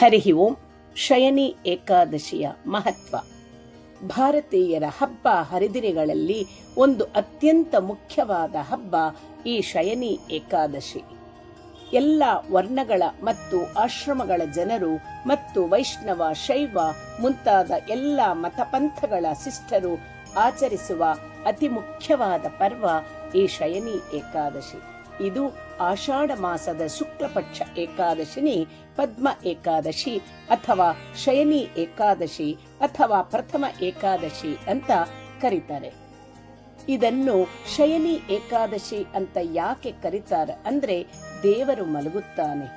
ಹರಿ ಓಂ. ಶಯನಿ ಏಕಾದಶಿಯ ಮಹತ್ವ. ಭಾರತೀಯರ ಹಬ್ಬ ಹರಿದಿನಗಳಲ್ಲಿ ಒಂದು ಅತ್ಯಂತ ಮುಖ್ಯವಾದ ಹಬ್ಬ ಈ ಶಯನಿ ಏಕಾದಶಿ. ಎಲ್ಲ ವರ್ಣಗಳ ಮತ್ತು ಆಶ್ರಮಗಳ ಜನರು ಮತ್ತು ವೈಷ್ಣವ, ಶೈವ ಮುಂತಾದ ಎಲ್ಲ ಮತಪಂಥಗಳ ಶಿಷ್ಟರು ಆಚರಿಸುವ ಅತಿ ಮುಖ್ಯವಾದ ಪರ್ವ ಈ ಶಯನಿ ಏಕಾದಶಿ. ಇದು ಆಷಾಢ ಮಾಸದ ಶುಕ್ಲಪಕ್ಷ ಏಕಾದಶಿನಿ ಪದ್ಮ ಏಕಾದಶಿ ಅಥವಾ ಶಯನಿ ಏಕಾದಶಿ ಅಥವಾ ಪ್ರಥಮ ಏಕಾದಶಿ ಅಂತ ಕರೀತಾರೆ. ಇದನ್ನು ಶಯನಿ ಏಕಾದಶಿ ಅಂತ ಯಾಕೆ ಕರೀತಾರೆ ಅಂದ್ರೆ, ದೇವರು ಮಲಗುತ್ತಾನೆ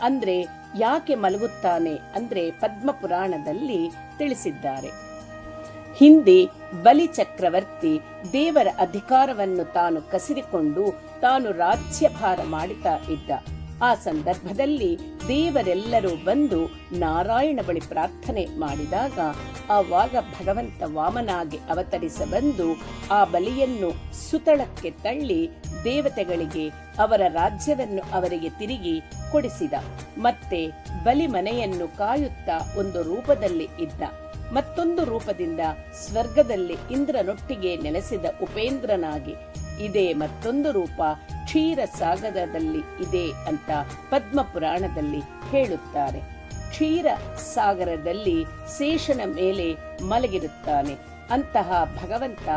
ಅಂದ್ರೆ ಯಾಕೆ ಮಲಗುತ್ತಾನೆ ಅಂದ್ರೆ ಪದ್ಮ ಪುರಾಣದಲ್ಲಿ ತಿಳಿಸಿದ್ದಾರೆ. ಹಿಂದೆ ಬಲಿ ಚಕ್ರವರ್ತಿ ದೇವರ ಅಧಿಕಾರವನ್ನು ತಾನು ಕಸಿದುಕೊಂಡು ತಾನು ರಾಜ್ಯಭಾರ ಮಾಡುತ್ತಾ ಇದ್ದ. ಆ ಸಂದರ್ಭದಲ್ಲಿ ದೇವರೆಲ್ಲರೂ ಬಂದು ನಾರಾಯಣ ಬಳಿ ಪ್ರಾರ್ಥನೆ ಮಾಡಿದಾಗ ಆವಾಗ ಭಗವಂತ ವಾಮನಾಗಿ ಅವತರಿಸ ಬಂದು ಆ ಬಲಿಯನ್ನು ಸುತಳಕ್ಕೆ ತಳ್ಳಿ ದೇವತೆಗಳಿಗೆ ಅವರ ರಾಜ್ಯವನ್ನು ಅವರಿಗೆ ತಿರುಗಿ ಕೊಡಿಸಿದ. ಮತ್ತೆ ಬಲಿ ಮನೆಯನ್ನು ಕಾಯುತ್ತಾ ಒಂದು ರೂಪದಲ್ಲಿ ಇದ್ದ. ಮತ್ತೊಂದು ರೂಪದಿಂದ ಸ್ವರ್ಗದಲ್ಲಿ ಇಂದ್ರನೊಟ್ಟಿಗೆ ನೆಲೆಸಿದ ಉಪೇಂದ್ರನಾಗಿ ಇದೇ ಮತ್ತೊಂದು ರೂಪ ಕ್ಷೀರ ಸಾಗರದಲ್ಲಿ ಇದೆ ಅಂತ ಪದ್ಮ ಪುರಾಣದಲ್ಲಿ ಹೇಳುತ್ತಾರೆ. ಕ್ಷೀರ ಸಾಗರದಲ್ಲಿ ಶೇಷನ ಮೇಲೆ ಮಲಗಿರುತ್ತಾನೆ. ಅಂತಹ ಭಗವಂತ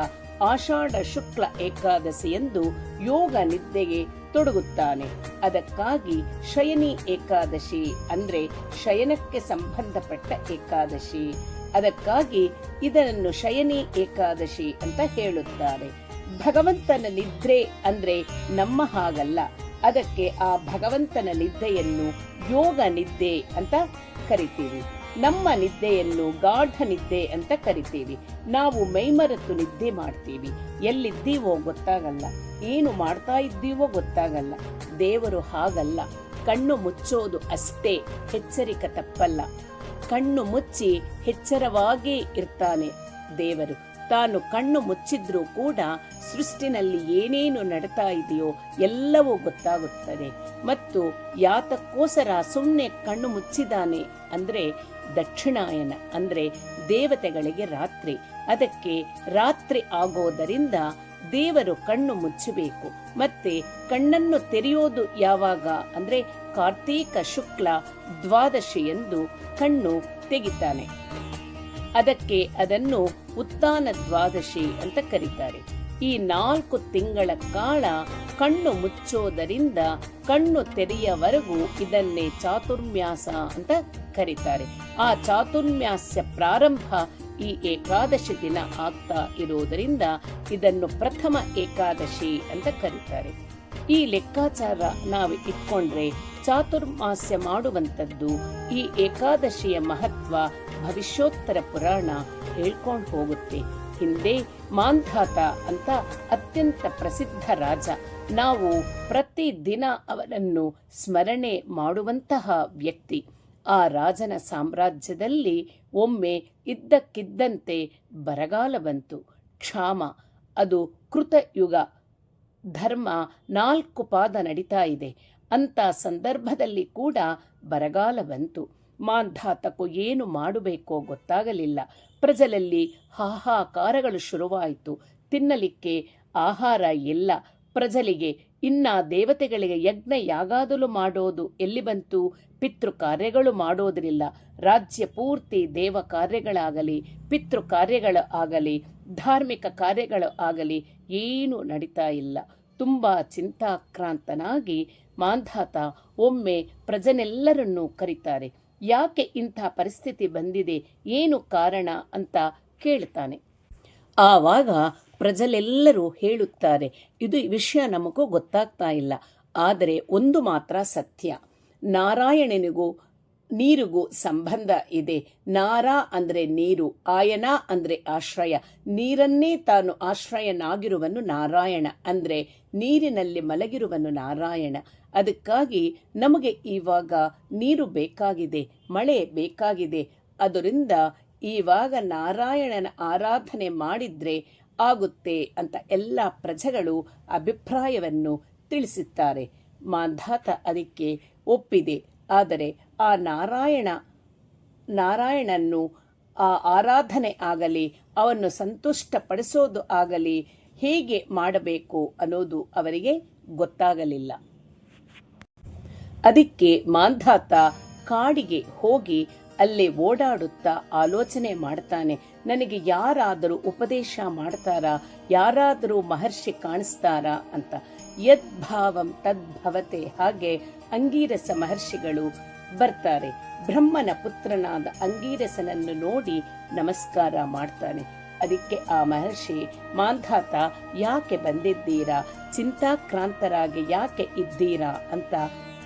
ಆಷಾಢ ಶುಕ್ಲ ಏಕಾದಶಿಯಂದು ಯೋಗ ನಿದ್ದೆಗೆ ತೊಡಗುತ್ತಾನೆ. ಅದಕ್ಕಾಗಿ ಶಯನಿ ಏಕಾದಶಿ ಅಂದ್ರೆ ಶಯನಕ್ಕೆ ಸಂಬಂಧಪಟ್ಟ ಏಕಾದಶಿ. ಅದಕ್ಕಾಗಿ ಇದನ್ನು ಶಯನಿ ಏಕಾದಶಿ ಅಂತ ಹೇಳುತ್ತಾರೆ. ಭಗವಂತನ ನಿದ್ರೆ ಅಂದ್ರೆ ನಮ್ಮ ಹಾಗಲ್ಲ. ಅದಕ್ಕೆ ಆ ಭಗವಂತನ ನಿದ್ದೆಯನ್ನು ಯೋಗ ನಿದ್ದೆ ಅಂತ ಕರಿತೀವಿ. ನಮ್ಮ ನಿದ್ದೆಯನ್ನು ಗಾಢ ನಿದ್ದೆ ಅಂತ ಕರಿತೀವಿ. ನಾವು ಮೈಮರೆತು ನಿದ್ದೆ ಮಾಡ್ತೀವಿ. ಎಲ್ಲಿದ್ದೀವೋ ಗೊತ್ತಾಗಲ್ಲ, ಏನು ಮಾಡ್ತಾ ಇದ್ದೀವೋ ಗೊತ್ತಾಗಲ್ಲ. ದೇವರು ಹಾಗಲ್ಲ. ಕಣ್ಣು ಮುಚ್ಚೋದು ಅಷ್ಟೇ, ಎಚ್ಚರಿಕೆ ತಪ್ಪಲ್ಲ. ಕಣ್ಣು ಮುಚ್ಚಿ ಎಚ್ಚರವಾಗಿ ಇರ್ತಾನೆ ದೇವರು. ತಾನು ಕಣ್ಣು ಮುಚ್ಚಿದ್ರೂ ಕೂಡ ಸೃಷ್ಟಿನಲ್ಲಿ ಏನೇನು ನಡೀತಾ ಇದೆಯೋ ಎಲ್ಲವೂ ಗೊತ್ತಾಗುತ್ತದೆ. ಮತ್ತು ಯಾತಕ್ಕೋಸ್ಕರ ಸುಮ್ಮನೆ ಕಣ್ಣು ಮುಚ್ಚಿದಾನೆ ಅಂದ್ರೆ ದಕ್ಷಿಣಾಯನ ಅಂದ್ರೆ ದೇವತೆಗಳಿಗೆ ರಾತ್ರಿ. ಅದಕ್ಕೆ ರಾತ್ರಿ ಆಗೋದರಿಂದ ದೇವರು ಕಣ್ಣು ಮುಚ್ಚಬೇಕು. ಮತ್ತೆ ಕಣ್ಣನ್ನು ತೆರೆಯೋದು ಯಾವಾಗ ಅಂದ್ರೆ ಕಾರ್ತೀಕ ಶುಕ್ಲ ದ್ವಾದಶಿಯಂದು ಕಣ್ಣು ತೆಗಿತಾನೆ. ಅದಕ್ಕೆ ಅದನ್ನು ಉತ್ಥಾನ ದ್ವಾದಶಿ ಅಂತ ಕರೀತಾರೆ. ಈ 4 ತಿಂಗಳ ಕಾಲ ಕಣ್ಣು ಮುಚ್ಚೋದರಿಂದ ಕಣ್ಣು ತೆರೆಯವರೆಗೂ ಇದನ್ನೇ ಚಾತುರ್ಮ್ಯಾಸ ಅಂತ ಕರೀತಾರೆ. ಆ ಚಾತುರ್ಮ್ಯಾಸ್ಯ ಪ್ರಾರಂಭ ಈ ಏಕಾದಶಿ ದಿನ ಆಗ್ತಾ ಇರೋದರಿಂದ ಇದನ್ನು ಪ್ರಥಮ ಏಕಾದಶಿ ಅಂತ ಕರೀತಾರೆ. ಈ ಲೆಕ್ಕಾಚಾರ ನಾವು ಇಟ್ಕೊಂಡ್ರೆ ಚಾತುರ್ಮಾಸ್ಯ ಮಾಡುವಂಥದ್ದು ಈ ಏಕಾದಶಿಯ ಮಹತ್ವ ಭವಿಷ್ಯೋತ್ತರ ಪುರಾಣ ಹೇಳ್ಕೊಂಡು ಹೋಗುತ್ತೆ. ಹಿಂದೆ ಮಾಂಧಾತ ಅಂತ ಅತ್ಯಂತ ಪ್ರಸಿದ್ಧ ರಾಜ. ನಾವು ಪ್ರತಿ ದಿನ ಅವರನ್ನು ಸ್ಮರಣೆ ಮಾಡುವಂತಹ ವ್ಯಕ್ತಿ. ಆ ರಾಜನ ಸಾಮ್ರಾಜ್ಯದಲ್ಲಿ ಒಮ್ಮೆ ಇದ್ದಕ್ಕಿದ್ದಂತೆ ಬರಗಾಲ ಬಂತು. ಕ್ಷಾಮ, ಅದು ಕೃತಯುಗ. ಧರ್ಮ 4 ಪಾದ ನಡೀತಾ ಇದೆ. ಅಂತ ಸಂದರ್ಭದಲ್ಲಿ ಕೂಡ ಬರಗಾಲ ಬಂತು. ಮಾಂಧಾತಕ್ಕೂ ಏನು ಮಾಡಬೇಕೋ ಗೊತ್ತಾಗಲಿಲ್ಲ. ಪ್ರಜಲಲ್ಲಿ ಹಾಹಾಕಾರಗಳು ಶುರುವಾಯಿತು. ತಿನ್ನಲಿಕ್ಕೆ ಆಹಾರ ಇಲ್ಲ ಪ್ರಜಲಿಗೆ. ಇನ್ನ ದೇವತೆಗಳಿಗೆ ಯಜ್ಞ ಯಾಗಾದಲು ಮಾಡೋದು ಎಲ್ಲಿ ಬಂತು? ಪಿತೃ ಕಾರ್ಯಗಳು ಮಾಡೋದ್ರಿಲ್ಲ. ರಾಜ್ಯ ಪೂರ್ತಿ ದೇವ ಕಾರ್ಯಗಳಾಗಲಿ, ಪಿತೃ ಕಾರ್ಯಗಳು ಆಗಲಿ, ಧಾರ್ಮಿಕ ಕಾರ್ಯಗಳು ಆಗಲಿ ಏನು ನಡೀತಾ ಇಲ್ಲ. ತುಂಬಾ ಚಿಂತಾಕ್ರಾಂತನಾಗಿ ಮಾಂಧಾತ ಒಮ್ಮೆ ಪ್ರಜನೆಲ್ಲರನ್ನೂ ಕರೀತಾರೆ. ಯಾಕೆ ಇಂಥ ಪರಿಸ್ಥಿತಿ ಬಂದಿದೆ, ಏನು ಕಾರಣ ಅಂತ ಕೇಳ್ತಾನೆ. ಆವಾಗ ಪ್ರಜಲೆಲ್ಲರೂ ಹೇಳುತ್ತಾರೆ, ಇದು ವಿಷಯ ನಮಗೂ ಗೊತ್ತಾಗ್ತಾ ಇಲ್ಲ. ಆದರೆ ಒಂದು ಮಾತ್ರ ಸತ್ಯ, ನಾರಾಯಣನಿಗೂ ನೀರಿಗೂ ಸಂಬಂಧ ಇದೆ. ನಾರ ಅಂದ್ರೆ ನೀರು, ಆಯನ ಅಂದ್ರೆ ಆಶ್ರಯ. ನೀರನ್ನೇ ತಾನು ಆಶ್ರಯನಾಗಿರುವನು ನಾರಾಯಣ ಅಂದ್ರೆ ನೀರಿನಲ್ಲಿ ಮಲಗಿರುವನು ನಾರಾಯಣ. ಅದಕ್ಕಾಗಿ ನಮಗೆ ಇವಾಗ ನೀರು ಬೇಕಾಗಿದೆ, ಮಳೆ ಬೇಕಾಗಿದೆ. ಅದರಿಂದ ಇವಾಗ ನಾರಾಯಣನ ಆರಾಧನೆ ಮಾಡಿದ್ರೆ ಆಗುತ್ತೆ ಅಂತ ಎಲ್ಲ ಪ್ರಜೆಗಳು ಅಭಿಪ್ರಾಯವನ್ನು ತಿಳಿಸುತ್ತಾರೆ. ಮಾಂಧಾತ ಅದಕ್ಕೆ ಒಪ್ಪಿದೆ. ಆದರೆ ಆ ನಾರಾಯಣನ್ನು ಆ ಆರಾಧನೆ ಆಗಲಿ, ಅವನ್ನು ಸಂತುಷ್ಟಪಡಿಸೋದು ಆಗಲಿ ಹೇಗೆ ಮಾಡಬೇಕು ಅನ್ನೋದು ಅವರಿಗೆ ಗೊತ್ತಾಗಲಿಲ್ಲ. ಅದಕ್ಕೆ ಮಾಂಧಾತ ಕಾಡಿಗೆ ಹೋಗಿ ಅಲ್ಲೇ ಓಡಾಡುತ್ತಾ ಆಲೋಚನೆ ಮಾಡ್ತಾನೆ, ನನಗೆ ಯಾರಾದರೂ ಉಪದೇಶ ಮಾಡ್ತಾರಾ, ಯಾರಾದರೂ ಮಹರ್ಷಿ ಕಾಣಿಸ್ತಾರಾ ಅಂತ. ಯದ್ಭಾವಂ ತದ್ಭವತೆ, ಹಾಗೆ ಅಂಗೀರಸ ಮಹರ್ಷಿಗಳು ಬರ್ತಾರೆ. ಬ್ರಹ್ಮನ ಪುತ್ರನಾದ ಅಂಗೀರಸನನ್ನು ನೋಡಿ ನಮಸ್ಕಾರ ಮಾಡ್ತಾನೆ. ಅದಕ್ಕೆ ಆ ಮಹರ್ಷಿ, ಮಾಂಧಾತ ಯಾಕೆ ಬಂದಿದ್ದೀರಾ, ಚಿಂತಾಕ್ರಾಂತರಾಗಿ ಯಾಕೆ ಇದ್ದೀರಾ ಅಂತ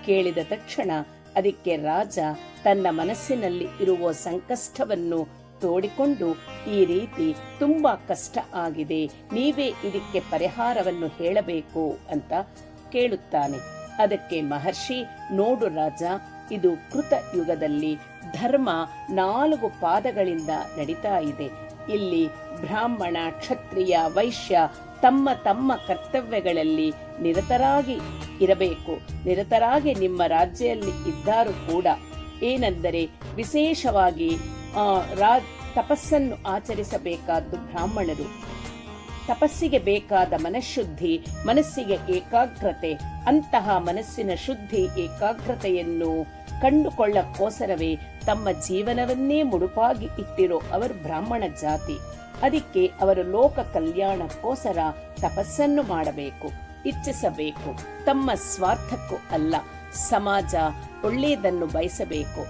ಕೇಳಿದ ತಕ್ಷಣ ಅದಕ್ಕೆ ರಾಜ ತನ್ನ ಮನಸ್ಸಿನಲ್ಲಿ ಇರುವ ಸಂಕಷ್ಟವನ್ನು ತೋಡಿಕೊಂಡು, ಈ ರೀತಿ ತುಂಬಾ ಕಷ್ಟ ಆಗಿದೆ, ನೀವೇ ಇದಕ್ಕೆ ಪರಿಹಾರವನ್ನು ಹೇಳಬೇಕು ಅಂತ ಕೇಳುತ್ತಾನೆ. ಅದಕ್ಕೆ ಮಹರ್ಷಿ, ನೋಡು ರಾಜ, ಇದು ಕೃತ ಯುಗದಲ್ಲಿ ಧರ್ಮ 4 ಪಾದಗಳಿಂದ ನಡೀತಾ ಇದೆ. ಇಲ್ಲಿ ಬ್ರಾಹ್ಮಣ, ಕ್ಷತ್ರಿಯ, ವೈಶ್ಯ ತಮ್ಮ ತಮ್ಮ ಕರ್ತವ್ಯಗಳಲ್ಲಿ ನಿರತರಾಗಿ ಇರಬೇಕು. ನಿರತರಾಗಿ ನಿಮ್ಮ ರಾಜ್ಯದಲ್ಲಿ ಇದ್ದಾರೂ ಕೂಡ ಏನೆಂದರೆ ವಿಶೇಷವಾಗಿ ತಪಸ್ಸನ್ನು ಆಚರಿಸಬೇಕಾದ್ದು ಬ್ರಾಹ್ಮಣರು. ತಪಸ್ಸಿಗೆ ಬೇಕಾದ ಮನಃಶುದ್ಧಿ, ಮನಸ್ಸಿಗೆ ಏಕಾಗ್ರತೆ, ಅಂತಹ ಮನಸ್ಸಿನ ಶುದ್ಧಿ ಏಕಾಗ್ರತೆಯನ್ನು ಕಂಡುಕೊಳ್ಳಕ್ಕೋಸ್ಕರವೇ ತಮ್ಮ ಜೀವನವನ್ನೇ ಮುಡುಪಾಗಿ ಇಟ್ಟಿರೋ ಅವರು ಬ್ರಾಹ್ಮಣ ಜಾತಿ. ಅದಕ್ಕೆ ಅವರು ಲೋಕ ಕಲ್ಯಾಣಕ್ಕೋಸ್ಕರ ತಪಸ್ಸನ್ನು ಮಾಡಬೇಕು, ಇಚ್ಛಿಸಬೇಕು. ತಮ್ಮ ಸ್ವಾರ್ಥಕ್ಕೂ ಅಲ್ಲ, ಸಮಾಜ ಒಳ್ಳೆಯದನ್ನು ಬಯಸಬೇಕು.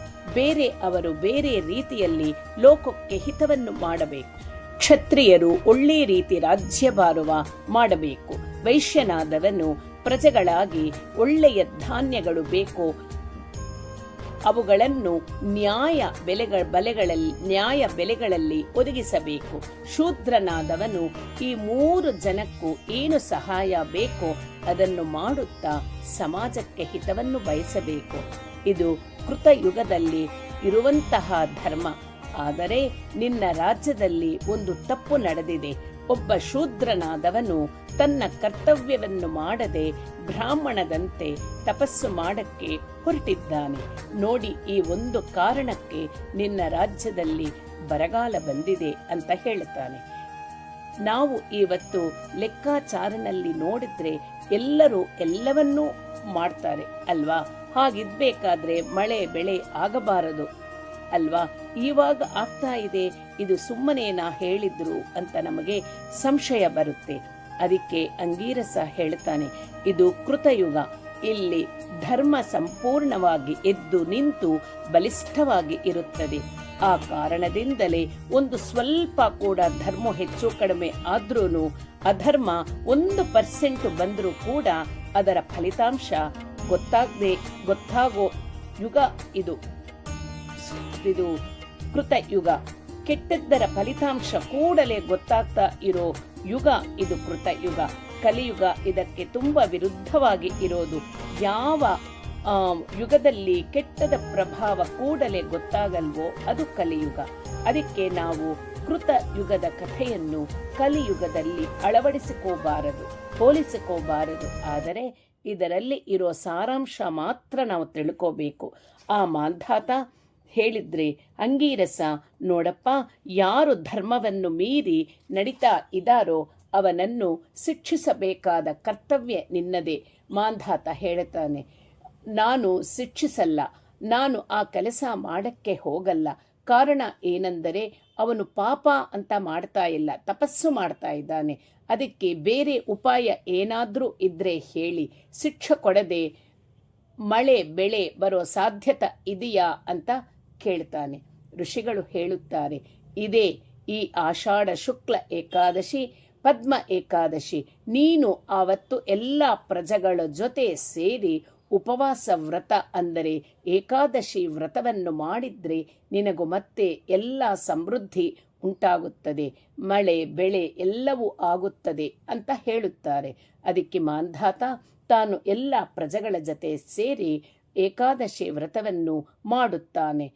ಅವರು ಬೇರೆ ರೀತಿಯಲ್ಲಿ ಲೋಕಕ್ಕೆ ಹಿತವನ್ನು ಮಾಡಬೇಕು. ಕ್ಷತ್ರಿಯರು ಒಳ್ಳೆಯ ರೀತಿ ರಾಜ್ಯಭಾರವ ಮಾಡಬೇಕು. ವೈಶ್ಯನಾದವನು ಪ್ರಜೆಗಳಾಗಿ ಒಳ್ಳೆಯ ಧಾನ್ಯಗಳು ಬೇಕು, ಅವುಗಳನ್ನು ನ್ಯಾಯ ಬೆಲೆಗಳಲ್ಲಿ ಒದಗಿಸಬೇಕು. ಶೂದ್ರನಾದವನು ಈ 3 ಜನಕ್ಕೂ ಏನು ಸಹಾಯ ಬೇಕೋ ಅದನ್ನು ಮಾಡುತ್ತಾ ಸಮಾಜಕ್ಕೆ ಹಿತವನ್ನು ಬಯಸಬೇಕು. ಇದು ಕೃತಯುಗದಲ್ಲಿ ಇರುವಂತಹ ಧರ್ಮ. ಆದರೆ ನಿನ್ನ ರಾಜ್ಯದಲ್ಲಿ ಒಂದು ತಪ್ಪು ನಡೆದಿದೆ. ಒಬ್ಬ ಶೂದ್ರನಾದವನು ತನ್ನ ಕರ್ತವ್ಯವನ್ನು ಮಾಡದೆ ಬ್ರಾಹ್ಮಣದಂತೆ ತಪಸ್ಸು ಮಾಡಕ್ಕೆ ಹೊರಟಿದ್ದಾನೆ. ನೋಡಿ, ಈ ಒಂದು ಕಾರಣಕ್ಕೆ ನಿನ್ನ ರಾಜ್ಯದಲ್ಲಿ ಬರಗಾಲ ಬಂದಿದೆ ಅಂತ ಹೇಳುತ್ತಾನೆ. ನಾವು ಇವತ್ತು ಲೆಕ್ಕಾಚಾರನಲ್ಲಿ ನೋಡಿದ್ರೆ ಎಲ್ಲರೂ ಎಲ್ಲವನ್ನೂ ಮಾಡ್ತಾರೆ ಅಲ್ವಾ? ಹಾಗಿದ್ಬೇಕಾದ್ರೆ ಮಳೆ ಬೆಳೆ ಆಗಬಾರದು ಅಲ್ವಾ? ಇವಾಗ ಆಗ್ತಾ ಇದೆ, ಇದು ಸುಮ್ಮನೇನಾ ಹೇಳಿದ್ರು ಅಂತ ನಮಗೆ ಸಂಶಯ ಬರುತ್ತೆ. ಅದಕ್ಕೆ ಅಂಗೀರಸ ಹೇಳ್ತಾನೆ, ಇದು ಕೃತಯುಗ. ಇಲ್ಲಿ ಧರ್ಮ ಸಂಪೂರ್ಣವಾಗಿ ಎದ್ದು ನಿಂತು ಬಲಿಷ್ಠವಾಗಿ ಇರುತ್ತದೆ. ಆ ಕಾರಣದಿಂದಲೇ ಒಂದು ಸ್ವಲ್ಪ ಕೂಡ ಧರ್ಮ ಹೆಚ್ಚು ಕಡಿಮೆ ಆದ್ರೂ ಅಧರ್ಮ 1% ಬಂದರೂ ಕೂಡ ಅದರ ಫಲಿತಾಂಶ ಗೊತ್ತಾಗೋ ಯುಗ ಇದು ಕೃತಯುಗ. ಕೆಟ್ಟದ್ದರ ಫಲಿತಾಂಶ ಕೂಡಲೇ ಗೊತ್ತಾಗ್ತಾ ಇರೋ ಯುಗ ಇದು ಕೃತಯುಗ. ಕಲಿಯುಗ ಇದಕ್ಕೆ ತುಂಬಾ ವಿರುದ್ಧವಾಗಿ ಇರೋದು. ಯಾವ ಯುಗದಲ್ಲಿ ಕೆಟ್ಟದ ಪ್ರಭಾವ ಕೂಡಲೇ ಗೊತ್ತಾಗಲ್ವೋ ಅದು ಕಲಿಯುಗ. ಅದಕ್ಕೆ ನಾವು ಕೃತ ಯುಗದ ಕಥೆಯನ್ನು ಕಲಿಯುಗದಲ್ಲಿ ಅಳವಡಿಸಿಕೋಬಾರದು, ಹೋಲಿಸಿಕೋಬಾರದು. ಆದರೆ ಇದರಲ್ಲಿ ಇರೋ ಸಾರಾಂಶ ಮಾತ್ರ ನಾವು ತಿಳ್ಕೋಬೇಕು. ಆ ಮಾಂಧಾತ ಹೇಳಿದ್ರೆ, ಅಂಗೀರಸ ನೋಡಪ್ಪ, ಯಾರು ಧರ್ಮವನ್ನು ಮೀರಿ ನಡೀತಾ ಇದ್ದಾರೋ ಅವನನ್ನು ಶಿಕ್ಷಿಸಬೇಕಾದ ಕರ್ತವ್ಯ ನಿನ್ನದೇ. ಮಾಂಧಾತ ಹೇಳುತ್ತಾನೆ, ನಾನು ಶಿಕ್ಷಿಸಲ್ಲ, ನಾನು ಆ ಕೆಲಸ ಮಾಡಕ್ಕೆ ಹೋಗಲ್ಲ. ಕಾರಣ ಏನೆಂದರೆ ಅವನು ಪಾಪ ಅಂತ ಮಾಡ್ತಾ ಇಲ್ಲ, ತಪಸ್ಸು ಮಾಡ್ತಾ ಇದ್ದಾನೆ. ಅದಕ್ಕೆ ಬೇರೆ ಉಪಾಯ ಏನಾದ್ರೂ ಇದ್ರೆ ಹೇಳಿ, ಶಿಕ್ಷೆ ಕೊಡದೆ ಮಳೆ ಬೆಳೆ ಬರೋ ಸಾಧ್ಯತೆ ಇದೆಯಾ ಅಂತ ಕೇಳ್ತಾನೆ. ಋಷಿಗಳು ಹೇಳುತ್ತಾರೆ, ಇದೇ ಈ ಆಷಾಢ ಶುಕ್ಲ ಏಕಾದಶಿ, ಪದ್ಮ ಏಕಾದಶಿ. ನೀನು ಆವತ್ತು ಎಲ್ಲ ಪ್ರಜೆಗಳ ಜೊತೆ ಸೇರಿ ಉಪವಾಸ ವ್ರತ ಅಂದರೆ ಏಕಾದಶಿ ವ್ರತವನ್ನು ಮಾಡಿದ್ರೆ ನಿನಗೂ ಮತ್ತೆ ಎಲ್ಲ ಸಮೃದ್ಧಿ ಉಂಟಾಗುತ್ತದೆ, ಮಳೆ ಬೆಳೆ ಎಲ್ಲವೂ ಆಗುತ್ತದೆ ಅಂತ ಹೇಳುತ್ತಾರೆ. ಅದಕ್ಕೆ ಮಾಂಧಾತ ತಾನು ಎಲ್ಲ ಪ್ರಜೆಗಳ ಜೊತೆ ಸೇರಿ ಏಕಾದಶಿ ವ್ರತವನ್ನು ಮಾಡುತ್ತಾನೆ.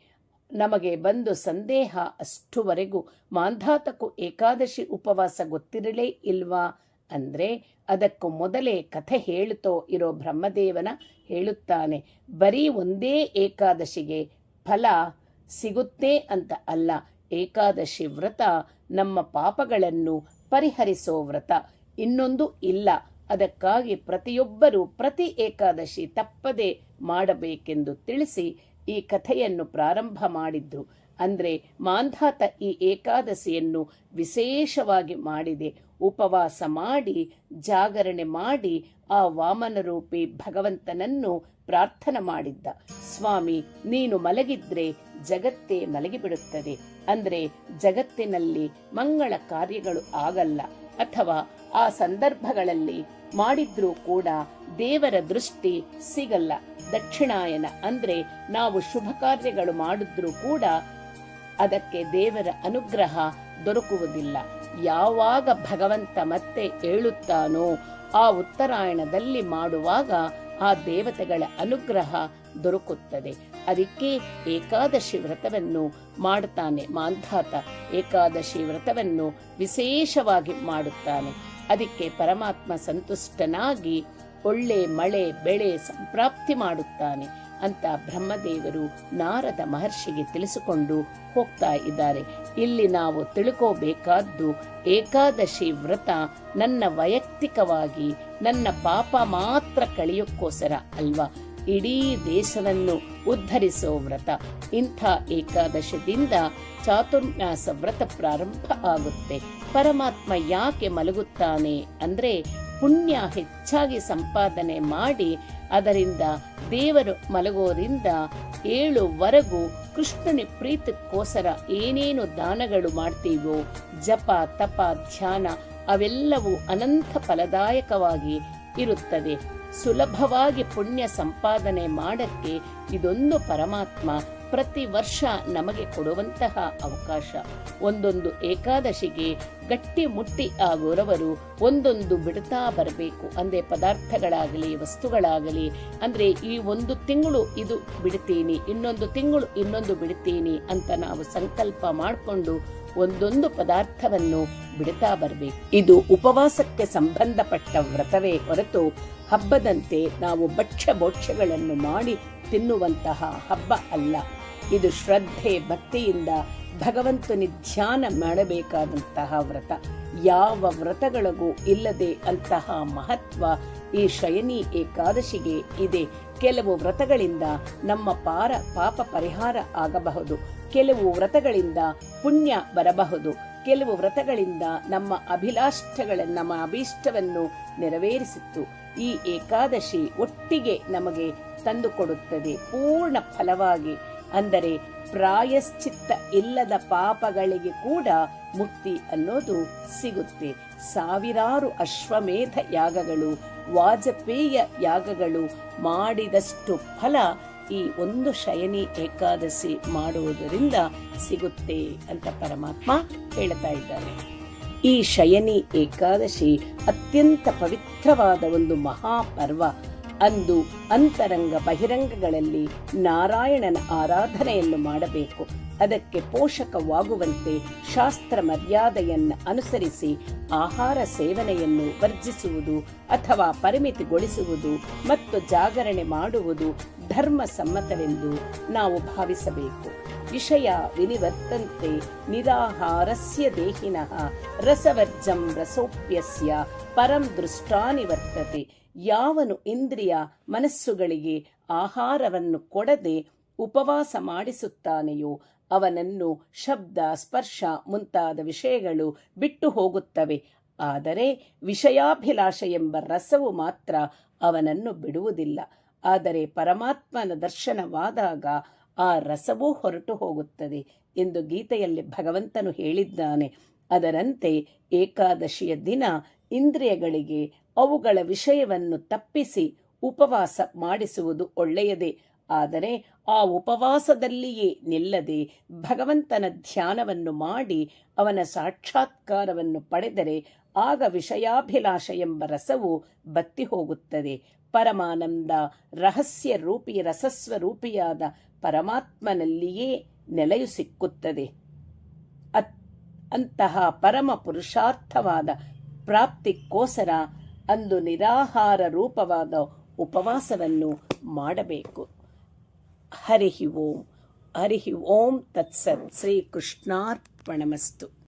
ನಮಗೆ ಬಂದು ಸಂದೇಹ, ಅಷ್ಟುವರೆಗೂ ಮಾಂಧಾತಕ್ಕೂ ಏಕಾದಶಿ ಉಪವಾಸ ಗೊತ್ತಿರಲೇ ಇಲ್ವಾ ಅಂದರೆ ಅದಕ್ಕೂ ಮೊದಲೇ ಕಥೆ ಹೇಳುತ್ತೋ ಇರೋ ಬ್ರಹ್ಮದೇವನ ಹೇಳುತ್ತಾನೆ. ಬರೀ ಒಂದೇ ಏಕಾದಶಿಗೆ ಫಲ ಸಿಗುತ್ತೆ ಅಂತ ಅಲ್ಲ. ಏಕಾದಶಿ ವ್ರತ ನಮ್ಮ ಪಾಪಗಳನ್ನು ಪರಿಹರಿಸೋ ವ್ರತ, ಇನ್ನೊಂದು ಇಲ್ಲ. ಅದಕ್ಕಾಗಿ ಪ್ರತಿಯೊಬ್ಬರೂ ಪ್ರತಿ ಏಕಾದಶಿ ತಪ್ಪದೆ ಮಾಡಬೇಕೆಂದು ತಿಳಿಸಿ ಈ ಕಥೆಯನ್ನು ಪ್ರಾರಂಭ ಮಾಡಿದ್ರು. ಅಂದರೆ ಮಾಂಧಾತ ಈ ಏಕಾದಶಿಯನ್ನು ವಿಶೇಷವಾಗಿ ಮಾಡಿದೆ. ಉಪವಾಸ ಮಾಡಿ ಜಾಗರಣೆ ಮಾಡಿ ಆ ವಾಮನರೂಪಿ ಭಗವಂತನನ್ನು ಪ್ರಾರ್ಥನೆ ಮಾಡಿದ್ದ. ಸ್ವಾಮಿ, ನೀನು ಮಲಗಿದ್ರೆ ಜಗತ್ತೇ ಮಲಗಿಬಿಡುತ್ತದೆ. ಅಂದರೆ ಜಗತ್ತಿನಲ್ಲಿ ಮಂಗಳ ಕಾರ್ಯಗಳು ಆಗಲ್ಲ, ಅಥವಾ ಆ ಸಂದರ್ಭಗಳಲ್ಲಿ ಮಾಡಿದ್ರೂ ಕೂಡ ದೇವರ ದೃಷ್ಟಿ ಸಿಗಲ್ಲ. ದಕ್ಷಿಣಾಯನ ಅಂದ್ರೆ ನಾವು ಶುಭ ಕಾರ್ಯಗಳು ಮಾಡಿದ್ರೂ ಕೂಡ ಅದಕ್ಕೆ ದೇವರ ಅನುಗ್ರಹ ದೊರಕುವುದಿಲ್ಲ. ಯಾವಾಗ ಭಗವಂತ ಮತ್ತೆ ಏಳುತ್ತಾನೋ ಆ ಉತ್ತರಾಯಣದಲ್ಲಿ ಮಾಡುವಾಗ ಆ ದೇವತೆಗಳ ಅನುಗ್ರಹ ದೊರಕುತ್ತದೆ. ಅದಕ್ಕೆ ಏಕಾದಶಿ ವ್ರತವನ್ನು ಮಾಡುತ್ತಾನೆ ಮಾಂಧಾತ. ಏಕಾದಶಿ ವ್ರತವನ್ನು ವಿಶೇಷವಾಗಿ ಮಾಡುತ್ತಾನೆ. ಅದಕ್ಕೆ ಪರಮಾತ್ಮ ಸಂತುಷ್ಟನಾಗಿ ಒಳ್ಳೆ ಮಳೆ ಬೆಳೆ ಸಂಪ್ರಾಪ್ತಿ ಮಾಡುತ್ತಾನೆ ಅಂತ ಬ್ರಹ್ಮದೇವರು ನಾರದ ಮಹರ್ಷಿಗೆ ತಿಳಿಸಿಕೊಂಡು ಹೋಗ್ತಾ ಇದ್ದಾರೆ. ಇಲ್ಲಿ ನಾವು ತಿಳ್ಕೋಬೇಕಾದ್ದು, ಏಕಾದಶಿ ವ್ರತ ನನ್ನ ವೈಯಕ್ತಿಕವಾಗಿ ನನ್ನ ಪಾಪ ಮಾತ್ರ ಕಳೆಯೋಕ್ಕೋಸ್ಕರ ಅಲ್ವಾ, ಇಡೀ ದೇಶವನ್ನು ಉದ್ಧರಿಸೋ ವ್ರತ. ಇಂಥ ಏಕಾದಶಿಯಿಂದ ಚಾತುರ್ಮಾಸ ವ್ರತ ಪ್ರಾರಂಭ ಆಗುತ್ತೆ. ಪರಮಾತ್ಮ ಯಾಕೆ ಮಲಗುತ್ತಾನೆ ಅಂದ್ರೆ ಪುಣ್ಯ ಹೆಚ್ಚಾಗಿ ಸಂಪಾದನೆ ಮಾಡಿ ಅದರಿಂದ ದೇವರು ಮಲಗೋರಿಂದ 7ವರೆಗೂ ಕೃಷ್ಣನ ಪ್ರೀತಿಗೋಸ್ಕರ ಏನೇನು ದಾನಗಳು ಮಾಡ್ತೀವೋ, ಜಪ ತಪ ಧ್ಯಾನ, ಅವೆಲ್ಲವೂ ಅನಂತ ಫಲದಾಯಕವಾಗಿ ಇರುತ್ತದೆ. ಸುಲಭವಾಗಿ ಪುಣ್ಯ ಸಂಪಾದನೆ ಮಾಡಕ್ಕೆ ಇದೊಂದು ಪರಮಾತ್ಮ ಪ್ರತಿ ವರ್ಷ ನಮಗೆ ಕೊಡುವಂತಹ ಅವಕಾಶ. ಒಂದೊಂದು ಏಕಾದಶಿಗೆ ಗಟ್ಟಿ ಮುಟ್ಟಿ ಆಗೋರವರು ಒಂದೊಂದು ಬಿಡ್ತಾ ಬರಬೇಕು. ಅಂದ್ರೆ ಪದಾರ್ಥಗಳಾಗಲಿ ವಸ್ತುಗಳಾಗಲಿ, ಅಂದ್ರೆ ಈ ಒಂದು ತಿಂಗಳು ಇದು ಬಿಡ್ತೀನಿ, ಇನ್ನೊಂದು ತಿಂಗಳು ಇನ್ನೊಂದು ಬಿಡ್ತೀನಿ ಅಂತ ನಾವು ಸಂಕಲ್ಪ ಮಾಡಿಕೊಂಡು ಒಂದೊಂದು ಪದಾರ್ಥವನ್ನು ಬಿಡ್ತಾ ಬರಬೇಕು. ಇದು ಉಪವಾಸಕ್ಕೆ ಸಂಬಂಧಪಟ್ಟ ವ್ರತವೇ ಹೊರತು ಹಬ್ಬದಂತೆ ನಾವು ಭಕ್ಷ್ಯ ಭೋಕ್ಷ್ಯಗಳನ್ನು ಮಾಡಿ ತಿನ್ನುವಂತಹ ಹಬ್ಬ ಅಲ್ಲ. ಇದು ಶ್ರದ್ಧೆ ಭಕ್ತಿಯಿಂದ ಭಗವಂತನ ಧ್ಯಾನ ಮಾಡಬೇಕಾದಂತಹ ವ್ರತ. ಯಾವ ವ್ರತಗಳಿಗೂ ಇಲ್ಲದೆ ಅಂತಹ ಮಹತ್ವ ಈ ಶಯನಿ ಏಕಾದಶಿಗೆ ಇದೆ. ಕೆಲವು ವ್ರತಗಳಿಂದ ನಮ್ಮ ಪಾಪ ಪರಿಹಾರ ಆಗಬಹುದು, ಕೆಲವು ವ್ರತಗಳಿಂದ ಪುಣ್ಯ ಬರಬಹುದು, ಕೆಲವು ವ್ರತಗಳಿಂದ ನಮ್ಮ ಅಭೀಷ್ಟವನ್ನು ನೆರವೇರಿಸಿತ್ತು. ಈ ಏಕಾದಶಿ ಒಟ್ಟಿಗೆ ನಮಗೆ ತಂದುಕೊಡುತ್ತದೆ ಪೂರ್ಣ ಫಲವಾಗಿ. ಅಂದರೆ ಪ್ರಾಯಶ್ಚಿತ್ತ ಇಲ್ಲದ ಪಾಪಗಳಿಗೆ ಕೂಡ ಮುಕ್ತಿ ಅನ್ನೋದು ಸಿಗುತ್ತೆ. ಸಾವಿರಾರು ಅಶ್ವಮೇಧ ಯಾಗಗಳು, ವಾಜಪೇಯ ಯಾಗಗಳು ಮಾಡಿದಷ್ಟು ಫಲ ಈ ಒಂದು ಶಯನಿ ಏಕಾದಶಿ ಮಾಡುವುದರಿಂದ ಸಿಗುತ್ತೆ ಅಂತ ಪರಮಾತ್ಮ ಹೇಳ್ತಾ ಇದ್ದಾನೆ. ಈ ಶಯನಿ ಏಕಾದಶಿ ಅತ್ಯಂತ ಪವಿತ್ರವಾದ ಒಂದು ಮಹಾಪರ್ವ. ಅಂದು ಅಂತರಂಗ ಬಹಿರಂಗಗಳಲ್ಲಿ ನಾರಾಯಣನ ಆರಾಧನೆಯನ್ನು ಮಾಡಬೇಕು. ಅದಕ್ಕೆ ಪೋಷಕವಾಗುವಂತೆ ಶಾಸ್ತ್ರ ಮರ್ಯಾದೆಯನ್ನು ಅನುಸರಿಸಿ ಆಹಾರ ಸೇವನೆಯನ್ನು ವರ್ಜಿಸುವುದು ಅಥವಾ ಪರಿಮಿತಿಗೊಳಿಸುವುದು ಮತ್ತು ಜಾಗರಣೆ ಮಾಡುವುದು ಧರ್ಮ ಸಮ್ಮತವೆಂದು ನಾವು ಭಾವಿಸಬೇಕು. ವಿಷಯ ವಿನಿವರ್ತಂತೆ ನಿರಾಹಾರಸ್ಯ ದೇಹಿನಃ ರಸವರ್ಜಂ ರಸೋಪ್ಯಸ್ಯ ಪರಂ ದೃಷ್ಟಾನಿವರ್ತತೆ. ಯಾವನು ಇಂದ್ರಿಯ ಮನಸ್ಸುಗಳಿಗೆ ಆಹಾರವನ್ನು ಕೊಡದೆ ಉಪವಾಸ ಮಾಡಿಸುತ್ತಾನೆಯೋ ಅವನನ್ನು ಶಬ್ದ ಸ್ಪರ್ಶ ಮುಂತಾದ ವಿಷಯಗಳು ಬಿಟ್ಟು ಹೋಗುತ್ತವೆ. ಆದರೆ ವಿಷಯಾಭಿಲಾಷ ಎಂಬ ರಸವು ಮಾತ್ರ ಅವನನ್ನು ಬಿಡುವುದಿಲ್ಲ. ಆದರೆ ಪರಮಾತ್ಮನ ದರ್ಶನವಾದಾಗ ಆ ರಸವೂ ಹೊರಟು ಹೋಗುತ್ತದೆ ಎಂದು ಗೀತೆಯಲ್ಲಿ ಭಗವಂತನು ಹೇಳಿದ್ದಾನೆ. ಅದರಂತೆ ಏಕಾದಶಿಯ ದಿನ ಇಂದ್ರಿಯಗಳಿಗೆ ಅವುಗಳ ವಿಷಯವನ್ನು ತಪ್ಪಿಸಿ ಉಪವಾಸ ಮಾಡಿಸುವುದು ಒಳ್ಳೆಯದೇ. ಆದರೆ ಆ ಉಪವಾಸದಲ್ಲಿಯೇ ನಿಲ್ಲದೆ ಭಗವಂತನ ಧ್ಯಾನವನ್ನು ಮಾಡಿ ಅವನ ಸಾಕ್ಷಾತ್ಕಾರವನ್ನು ಪಡೆದರೆ ಆಗ ವಿಷಯಾಭಿಲಾಷ ಎಂಬ ರಸವು ಬತ್ತಿ ಹೋಗುತ್ತದೆ. ಪರಮಾನಂದ ರಹಸ್ಯ ರೂಪಿ ರಸಸ್ವರೂಪಿಯಾದ ಪರಮಾತ್ಮನಲ್ಲಿಯೇ ನೆಲೆಯು ಸಿಕ್ಕುತ್ತದೆ. ಅಂತಹ ಪರಮ ಪುರುಷಾರ್ಥವಾದ ಪ್ರಾಪ್ತಿಗೋಸ್ಕರ ಅಂದು ನಿರಾಹಾರ ರೂಪವಾದ ಉಪವಾಸವನ್ನು ಮಾಡಬೇಕು. ಹರಿ ಓಂ. ಹರಿ ಓಂ ತತ್ಸತ್. ಶ್ರೀಕೃಷ್ಣಾರ್ಪಣಮಸ್ತು.